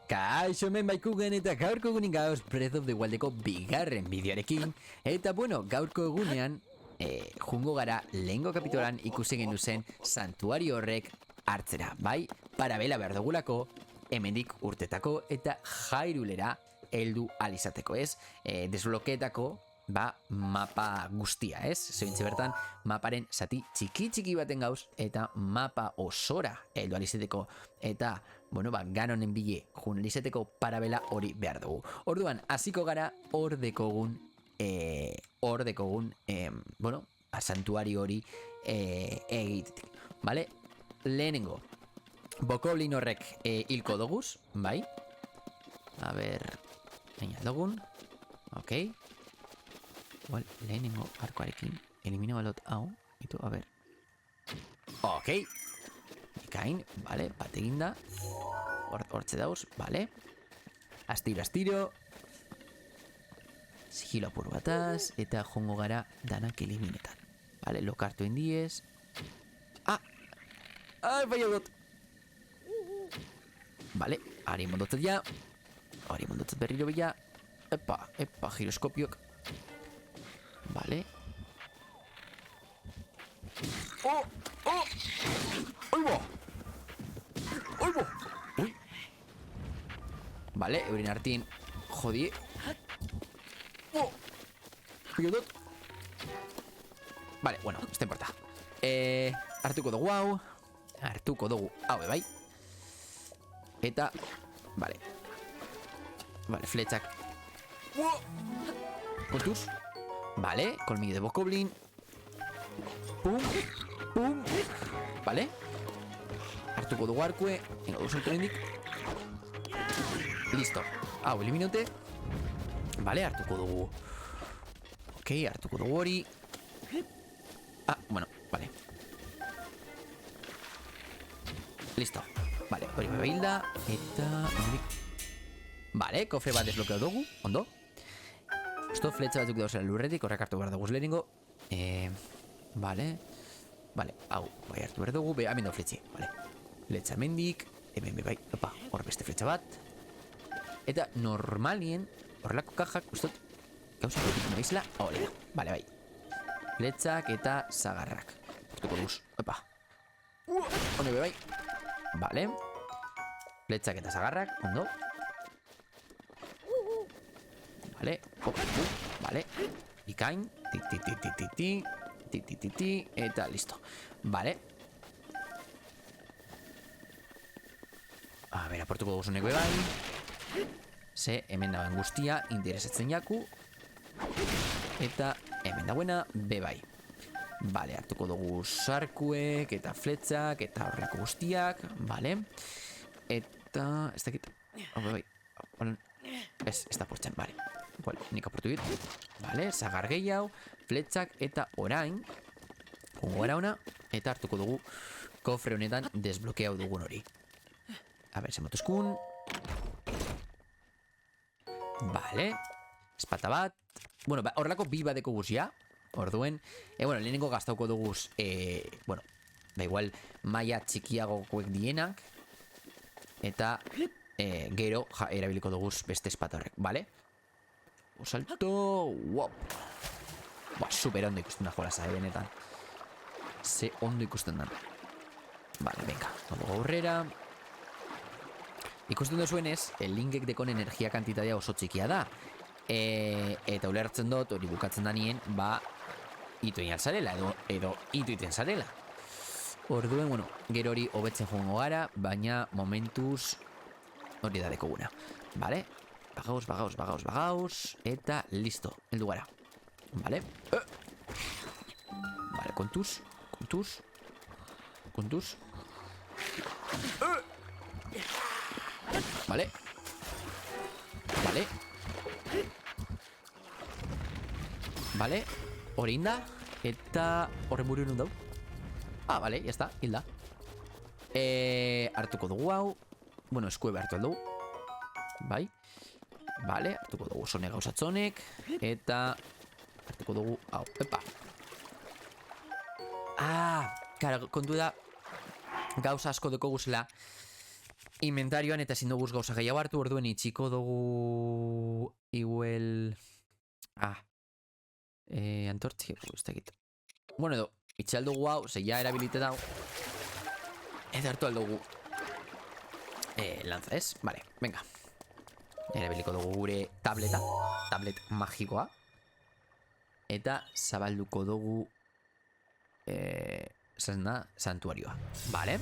Kaixo hemen baikugen eta gaurko egunin gauz Breath of the Wildeko bigarren bideoarekin. Eta bueno, gaurko egunean jungo gara lehengo kapitulan ikusi gendu zen santuario horrek hartzera. Bai, parabela behar dugulako, hemendik urtetako eta Hyrulera heldu alizateko, ez? Desblokeetako mapa guztia, ez? Zebintze bertan, maparen zati txiki baten gauz eta mapa osora heldu alizateko. Eta, bueno, ganonen bile jun alizateko parabela hori behar dugu. Orduan, hasiko gara hor dekogun, santuario hori egitetik, bale? Lehenengo, bokoblin horrek hilko doguz, bai? A ber, baina dugun, ok. Igual, lehenengo arkoarekin elimina balot hau, itu, a ber. Ok. Ikain, bale, bat eginda. Hortze dauz, bale. Astiro. Sigilo apur bataz, eta jongo gara danak eliminetan. Bale, lokartu endiez. Ah! Ai, baina dut! Bale, ari mondotzat ja. Ari mondotzat berriro bila. Epa, giroskopiok. Vale. ¡Oh! ¡Ahí va! ¡Uy! Vale, eurin artin. Jodi. ¡Oh! Piodot. Vale, bueno, ez importa. Hartuko dugu hau. Hartuko dugu hau, bai. Eta, vale. Vale, fletxak. Kontuz. Vale, colmillo de bokoblin. Pum. Vale. Hartuko dugu arkue. Ingo du salto hendik. Listo. Hau, eliminote. Vale, hartuko dugu. Ok, hartuko dugu hori. Ah, bueno, vale. Listo. Vale, hori bebailda. Eta... Vale, kofre bat desbloqueo dugu. Ondo. Esto fletxa batzuk dauzela lurretik, horrek hartu behar dugu lehenengo. Vale, hau, bai hartu behar dugu, hemen dago fletxe, vale. Fletxa mendik, hemen bai, opa, hor beste fletxa bat. Eta normalien, horrelako kajak, ustot, gauza gotik naizela, hori da, vale, bai. Fletxak eta zagarrak. Hortuko duz, opa. Hone bai, vale. Fletxak eta zagarrak, ondo. Vale, vale, ikain, eta listo. Vale. A ber, aportuko dugu zunek bebai. Ze, hemen dagoen guztia, interesatzen jaku. Eta hemen dagoena bebai. Vale, hartuko dugu sarkuek, eta fletxak, eta horrelako guztiak. Vale. Eta, ez dakit. Bebai. Ez da portzen, vale. Bueno, nik aportu dit. Vale, zagar gehiago, fletxak eta orain. Pongo gara ona, eta hartuko dugu kofre honetan desblokeau dugun hori. A ber, zemotuzkun. Vale. Espata bat. Bueno, horrelako bi badeko guzia. Orduen. Bueno, lehenengo gaztauko duguz. Bueno, da igual, maia txikiagokoek dienak. Eta gero erabiliko duguz beste espata horrek, vale? Salto, wow. Super ondo ikusten da jolasa, benetan. Ze ondo ikusten da. Vale, venga, nodo aurrera. Ikusten duzuenez, linkek dekon energia kantitatea oso txikia da. Eta ulertzen dut, hori bukatzen da nien, itoin alzarela, edo ituiten zarela. Orduen, bueno, gero hori hobetzen joango gara, baina momentuz hori da dekoguna. Vale? Bagauz, eta listo, heldu gara. Vale. Vale, kontuz. Vale. Vale, hori inda. Eta horren buru nun dau. Ah, vale, ya está, hilda. Hartuko dugu hau. Bueno, eskuebe hartu aldu. Bai. Vale, hartuko dugu zone gauzatzonek. Eta hartuko dugu hau, epa. Karo, kontu da gauza asko deko guzela inventarioan eta ezin dugu gauza gehiago hartu, orduen itxiko dugu igual... Antortzi, ez dakit. Bueno, edo, itxal dugu hau, ze ja erabilite dau. Eta hartu aldugu lanza, ez? Vale, venga. Erabiliko dugu gure tableta. Tablet magikoa. Eta zabalduko dugu santuarioa. Vale.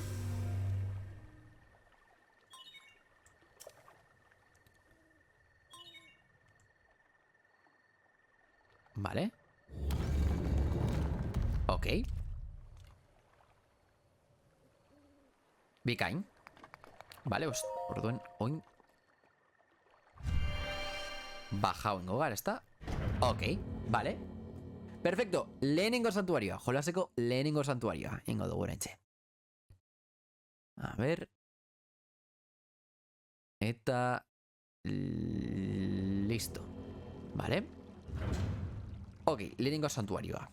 Vale. Ok. Bikain. Vale, orduen oin bajao en hogar, ¿está? Ok, vale. Perfecto, lehenengo santuarioa. Jolaseko lehenengo santuarioa. Ingo dugu erantxe. A ver. Eta... Listo. Vale. Ok, lehenengo santuarioa.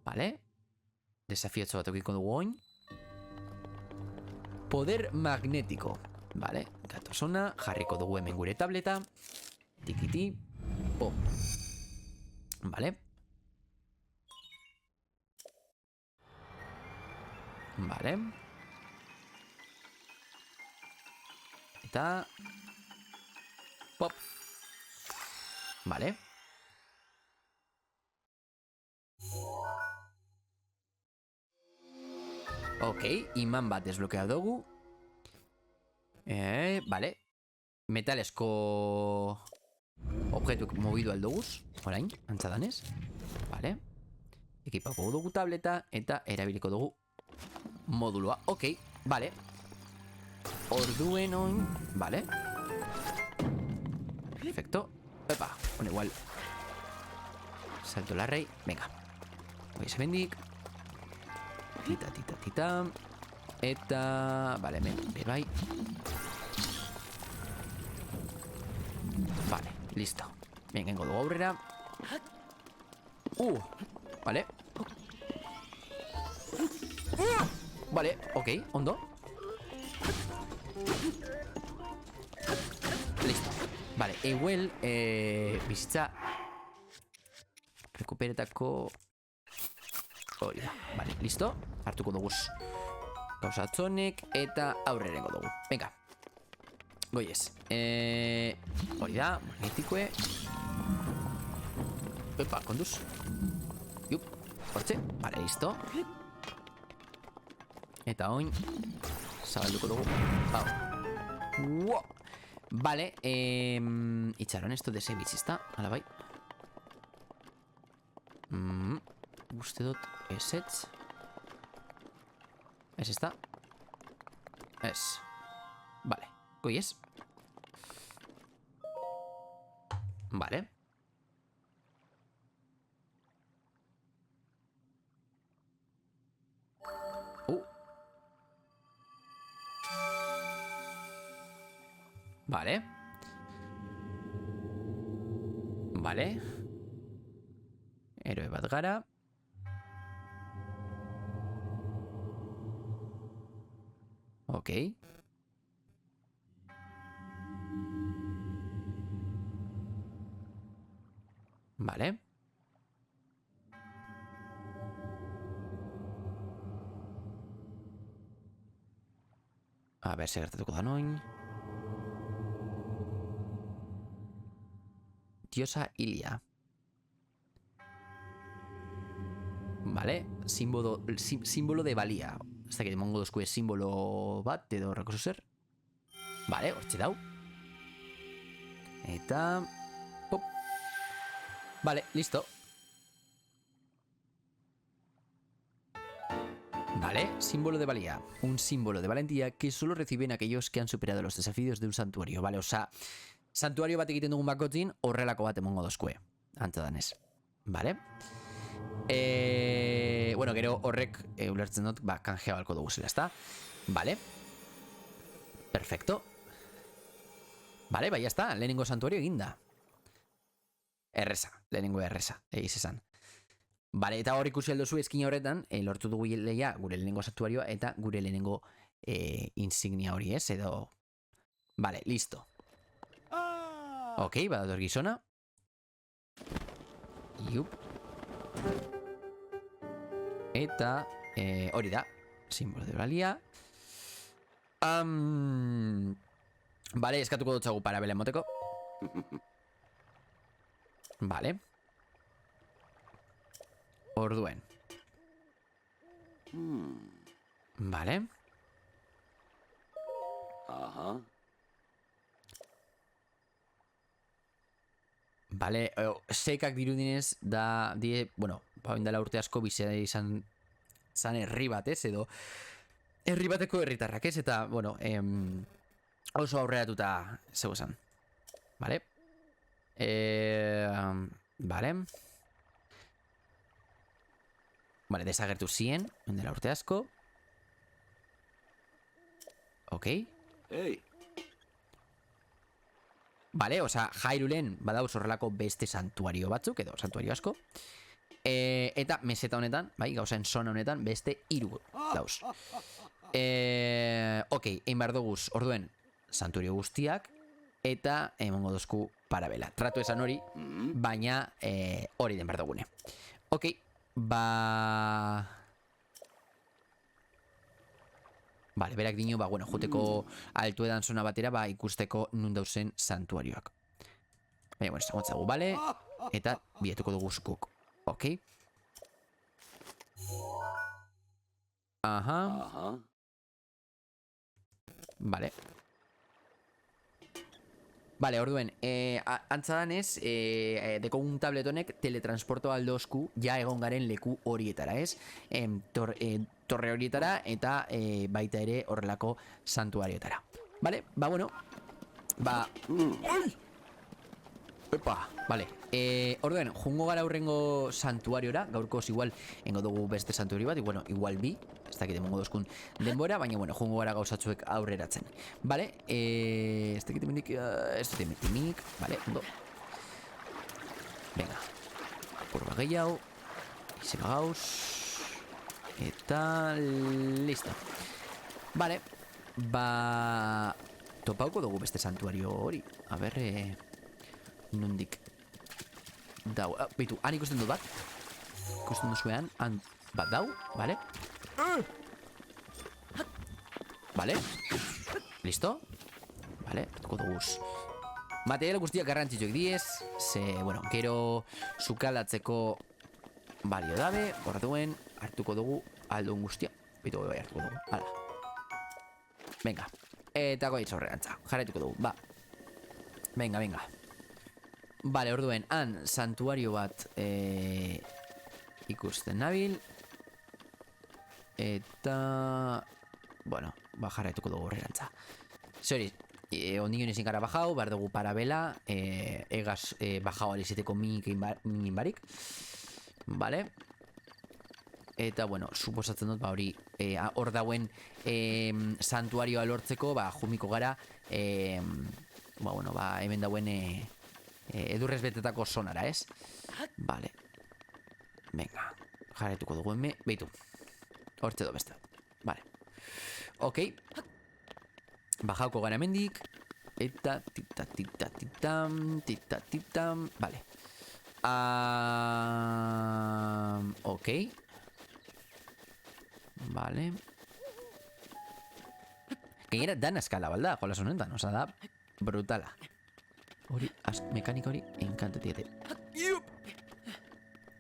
Vale. Desafío bat eukiko dugu oin. Poder magnético. Vale, gatosona. Jarriko dugu hemen gure tableta. Tikiti. Pum. Vale. Vale. Eta... Pop. Vale. Ok, iman bat desbloquea dugu. Vale. Metalesko objetuek movidu aldoguz. Orain, antzadanez. Vale. Ekipako dugu tableta eta erabiliko dugu moduloa. Ok, vale. Orduen oin. Vale. Perfecto. Epa, bueno, igual. Salto la rey. Venga. Voy a ese bendik. Tita, tita, tita. Eta... Vale, bai. Vale, listo. Venga, engo dugu aurrera. Vale. Vale, ok, ondo. Listo. Vale, igual bizitza rekuperetako hori da. Vale, listo. Hartuko duguz gauzatzonek eta aurrerengo dugu. Venga. Goiez. Hori da, magnetikoe. Epa, konduz. Jup, hortxe. Vale, listo. Eta oin zabalduko dugu. Hau. Wow. Vale, itxaron esto de sebitz, ezta? Hala bai. Uste dut esetz. Ez ezta? Ez. Vale, goiez. Vale. Vale. Vale. Héroe bat gara. Ok. Vale. A ver, zer gertatuko da noin. Diosa Ilia. Vale, símbolo de balía. Hasta que mongo dozkue símbolo bat edo horreko zer. Vale, hortxe dau. Eta... Pop. Vale, listo. Vale, símbolo de valía. Un símbolo de valentía que solo reciben aquellos que han superado los desafíos de un santuario. Vale, osa, santuario bat egiten dugun bakotzin, horrelako bat emongo dozkue. Antzadanez. Vale. Bueno, gero horrek ulertzen dut, kanjea balko dugu zela, ezta? Vale. Perfecto. Vale, bai, ya está. Lehenengo santuario eginda. Erresa. Lehenengo erresa. Egiz esan. Bale, eta hor ikusi aldozu eskina horretan, lortu dugu leia gure lehenengo santuarioa eta gure lehenengo insignia hori, ez? Edo... Bale, listo. Ok, badator gizona. Iup. Eta hori da, simbolo de Euralia. Bale, eskatuko dutzagu parabela emoteko. Bale. Orduen. Bale. Bale, sekak dirudinez da, bueno, indala urte asko bizea izan herri bat, ez, edo herri bateko herritarrak, ez, eta, bueno, oso aurreratuta zeu esan. Bale. Bale. Bale, desagertu zien, indela urte asko. Ok. Bale, oza, Hyrulen badauz horrelako beste santuario batzuk, edo santuario asko. Eta meseta honetan, bai, gauzaen zona honetan, beste 3 dauz. Ok, egin behar duguz, orduen, santuario guztiak, eta emongo dozku parabela. Tratu esan hori, baina hori den behar dugune. Ok, Bale, berak dino, bueno, juteko altu edan zona batera, ikusteko nun dauzen santuarioak. Baina, bueno, zagotzagu, bale? Eta bietuko dugu zukuk. Ok. Aha. Bale. Bale, orduen, antzadanez, deko un tablet honek teletransporto aldozku ja egon garen leku horietara, ez? Torre horietara eta baita ere horrelako santuariotara. Bale, bueno. Epa, bale. Orduen, jungo gara hurrengo santuariora, gaurkoz igual engo dugu beste santuario bat, bueno, igual bi, ez dakit emongo dozkun denbora, baina, bueno, jungo gara gauzatzuek aurreratzen. Bale, ez dakit emetimik, bale, ondo. Venga, purba gehiago, izena gauz, eta listo. Bale, topauko dugu beste santuario hori, a ber, nondik dau, beitu, han ikusten dut bat. Ikusten duzuean, han bat dau, bale? Bale? Listo? Bale, hartuko duguz. Material guztiak garrantzitsuak diez, ze, bueno, gero sukalatzeko balio dabe, orduen hartuko dugu aldun guztia. Beitu, bai hartuko dugu, hala. Venga, eta goitz horreantza, jarraituko dugu, Venga. Bale, orduen, han santuario bat ikusten nabil. Eta... Bueno, jarraituko dugu horrerantza. Zori, ondino ezin gara bajau, behar dugu parabela, egaz bajau aliziteko minin barik. Bale. Eta, bueno, suposatzen dut, hori, hor dauen santuarioa lortzeko, jumiko gara, hemen dauen... edurrez betetako sonara, ez? Bale. Venga. Jarretuko dugu eme. Beitu. Hortze do beste. Bale. Ok. Bajauko gara mendik. Eta tita-tita-titam. Bale. Ok. Vale. Gainera dan eskala, balda, jolas honetan. Osa da, brutala. Hori, mekanika hori, enkantatiate.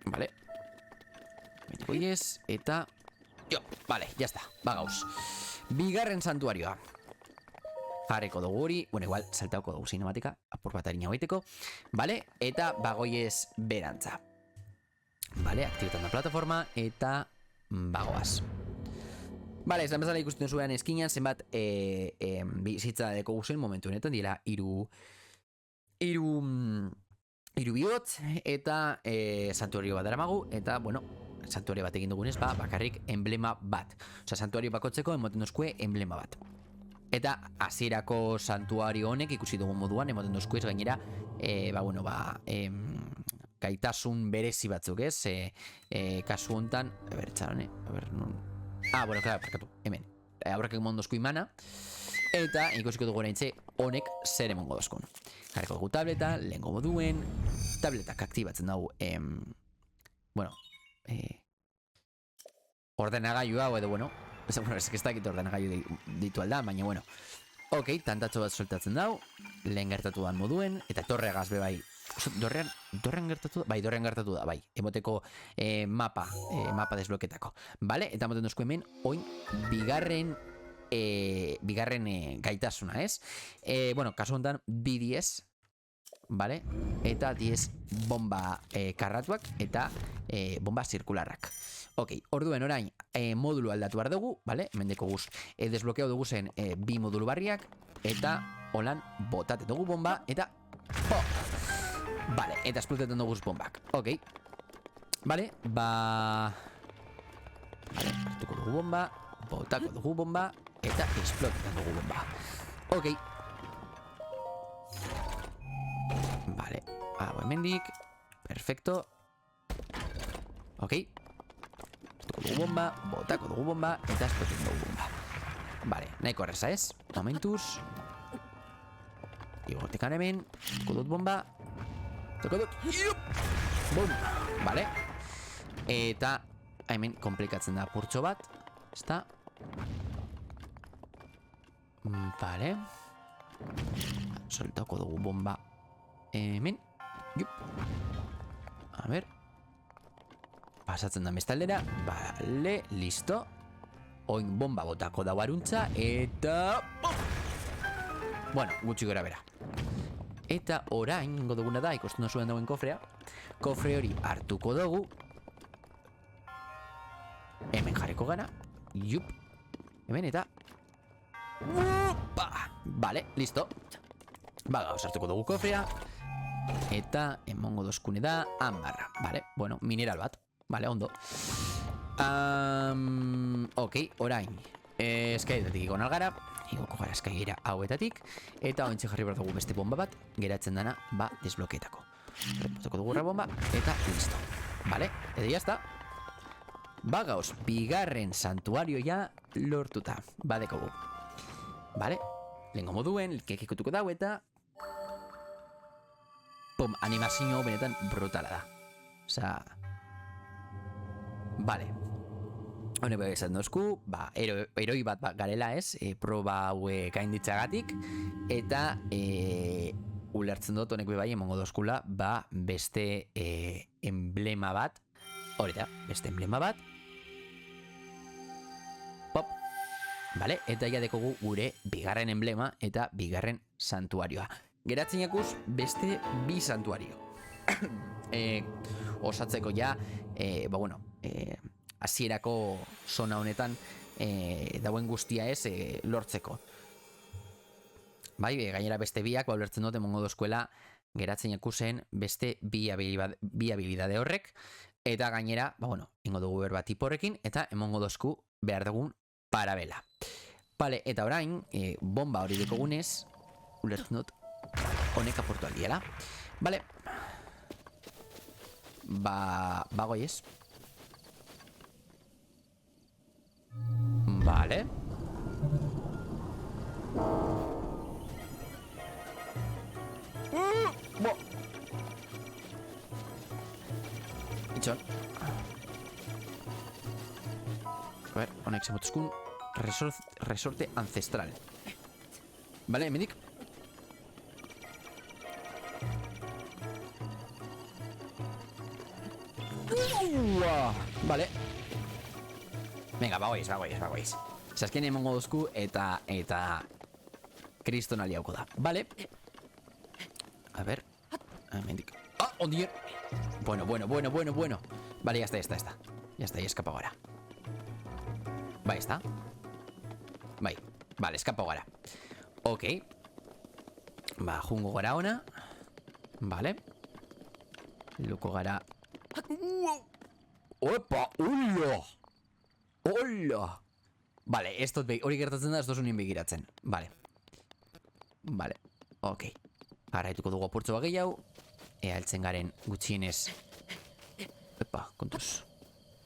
Vale. Betiko iez, eta... Jo, vale, jazta, bagauz. Bigarren santuarioa. Jarreko dugu hori, bueno, igual, saltauko dugu cinematika, apur bat harina hoiteko. Vale, eta bagoiez berantza. Vale, aktibetan da plataforma, eta bagoaz. Vale, esan bezala ikusten zuen eskinan, zenbat bizitza deko guzen momentu honetan, dira, hiru bihotz eta santuario bat daramagu, eta, bueno, santuario bat egin dugunez, bakarrik emblema bat. Osa, santuario bakotzeko emoten dozkue emblema bat. Eta hasierako santuario honek ikusi dugun moduan emoten dozkuez gainera, gaitasun berezi batzuk, ez? Kasu hontan, txarane, non... Bueno, klar, parkatu, hemen. Aurrak emondozku imana. Eta ikusiko dugu oraintxe honek zer emongo dozkun. Jarriko dugu tableta, lehengo moduen. Tabletak aktibatzen dugu, ordenagailu hau edo, bueno, ez que ez dakit ordenagailu ditu alda, baina, bueno. Ok, tantatxo bat soltatzen dau, lehen gertatu dan moduen, eta torregaz be bai. Dorrean gertatu da? Bai, dorrean gertatu da, bai. Emoteko mapa desbloketako. Vale, eta emoten duzko hemen, oin, bigarren gaitasuna, ez? Bueno, kasu honetan, B10, vale? Eta 10 bomba karratuak eta bomba zirkularrak. Ok, orduen orain modulu aldatu behar dugu, vale? Mendeko guz, desblokeau dugu zen bi modulu barriak, eta holan botate dugu bomba, eta vale, eta esplotetan dugu bombak. Ok, vale, vale, hartuko dugu bomba, botako dugu bomba, eta esplotetan dugu bomba. Ok, vale, hau hemendik, perfecto. Ok, dugu bomba, botako dugu bomba, eta esplotetan dugu bomba. Vale, nahiko erreza ez, momentuz. Igotekan hemen, toko dut bomba, toko dut, bum, vale. Eta hemen komplikatzen da purtso bat, ezta. Vale. Soltako dugu bomba hemen, a ver. Pasatzen da bestaldera, vale, listo. Oin bomba botako da aruntza, eta... Bueno, gutxi gora bera. Eta orain, ingo duguna da, ikusten duzuen dauen kofrea. Kofre hori hartuko dugu. Hemen jarriko gana. Jup. Hemen eta... Vale, listo. Gauz hartuko dugu kofrea. Eta emongo dozkune da ambarra. Vale, bueno, mineral bat. Vale, ondo. Ok, orain. Eskairatik ikon algara. Igoko gara eskaira hauetatik. Eta ointxe jarri behar dugu beste bomba bat. Geratzen dana, desblokeetako. Repoteko dugu bomba. Eta listo. Vale, edo jazta. Gauz, bigarren santuarioa lortuta. Badekogu. Vale, lehenko moduen, kekikutuko dau eta... Pum, animazio benetan brutala da. Osa... Vale. Hone bai esan dozku, eroi bat garela ez, proba haue gainditzagatik, eta ulertzen dut honek bai emongo dozkula, beste emblema bat, hori da, beste emblema bat, pop, vale, eta ja dekogu gure bigarren emblema eta bigarren santuarioa. Geratzen jakuz beste bi santuario. Osatzeko ja, hasierako zona honetan dauen guztia ez lortzeko. Bai, gainera beste biak, ulertzen dut emongo dozkuela geratzen jakuzen beste bi habilidade horrek, eta gainera, ingo dugu berbat tiporrekin, eta emongo dozku behar dugun parabela. Vale, eta orain, bomba hori dekogunez, ulertzen dut, honek aportu aldiela. Vale. Goiez. Vale. Itxon. A ver, honek zemotuzkun resorte ancestral. Vale, medik. Vale. Venga, bagoiz. Zasken emongo dozku eta kriston aliauko da. Vale. A ver. Mendik. Ondien. Bueno. Vale, ya está. Ya está, ya escapa ahora. Bai, está. Bai, vale, escapa ahora. Ok. Jungo gara ona. Vale. Luko gara. Opa, hola. Vale, hori gertatzen da, ez dozun begiratzen. Vale, ok. Arraituko dugu apurtzo bagei hau. altzen garen gutxienez. Epa, kontuz.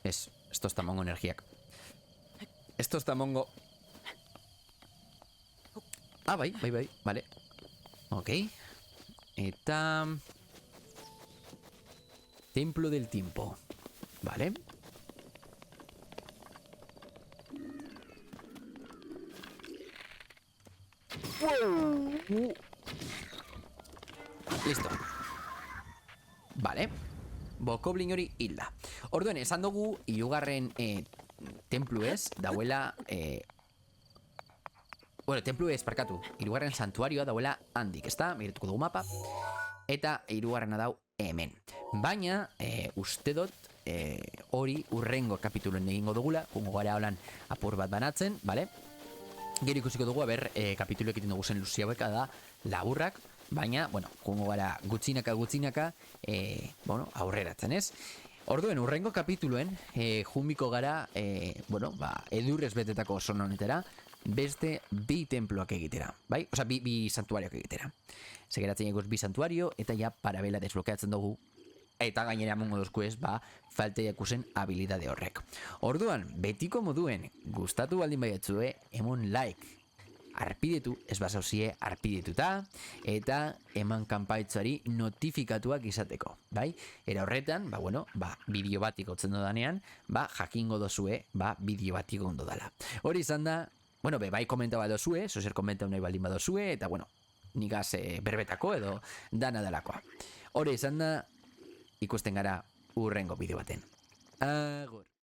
Ez tostamongo energiak. Ez tostamongo. Ah, bai, vale. Ok. Eta... Templo del tiempo. Vale. Listo. Vale. Bokoblin hori hilda. Orduen, esan dugu, hirugarren templu ez, dauela... Bueno, templu ez, parkatu. Hirugarren santuarioa dauela handik, ezta? Miratuko dugu mapa. Eta hirugarrena dau hemen. Baina, uste dut, hori urrengo kapituluen egingo dugula, kungo gara holan apur bat banatzen, bale? Gero ikusiko dugu, kapitulu egiten dugu zen luzi haueka da laburrak, baina, bueno, kungo gara gutxinaka, bueno, aurreratzen ez. Orduen, urrengo kapituluen, junbiko gara, bueno, edurrez betetako oso honetara, beste bi temploak egitera, bai? Osa, bi santuarioak egitera. Segeratzen eguz bi santuario, eta ja parabela desblokeatzen dugu, eta gainera mongo dozku ez, falta jakusen habilidade horrek. Orduan, betiko moduen, gustatu baldin baiatzue, emon like, arpidetu, ez basauzie arpidetuta, eta eman kanpaitzuari notifikatuak izateko, bai? Era horretan, bideo bat ikotzen dodanean, jakingo dozue, bideo bat ikondo dala. Hori izan da, bai komenta bat dozue, sozer komenta nahi baldin badozue, eta nigaz berbetako edo dana dalakoa. Hori izan da, ikusten gara urrengo bideo baten. Agur!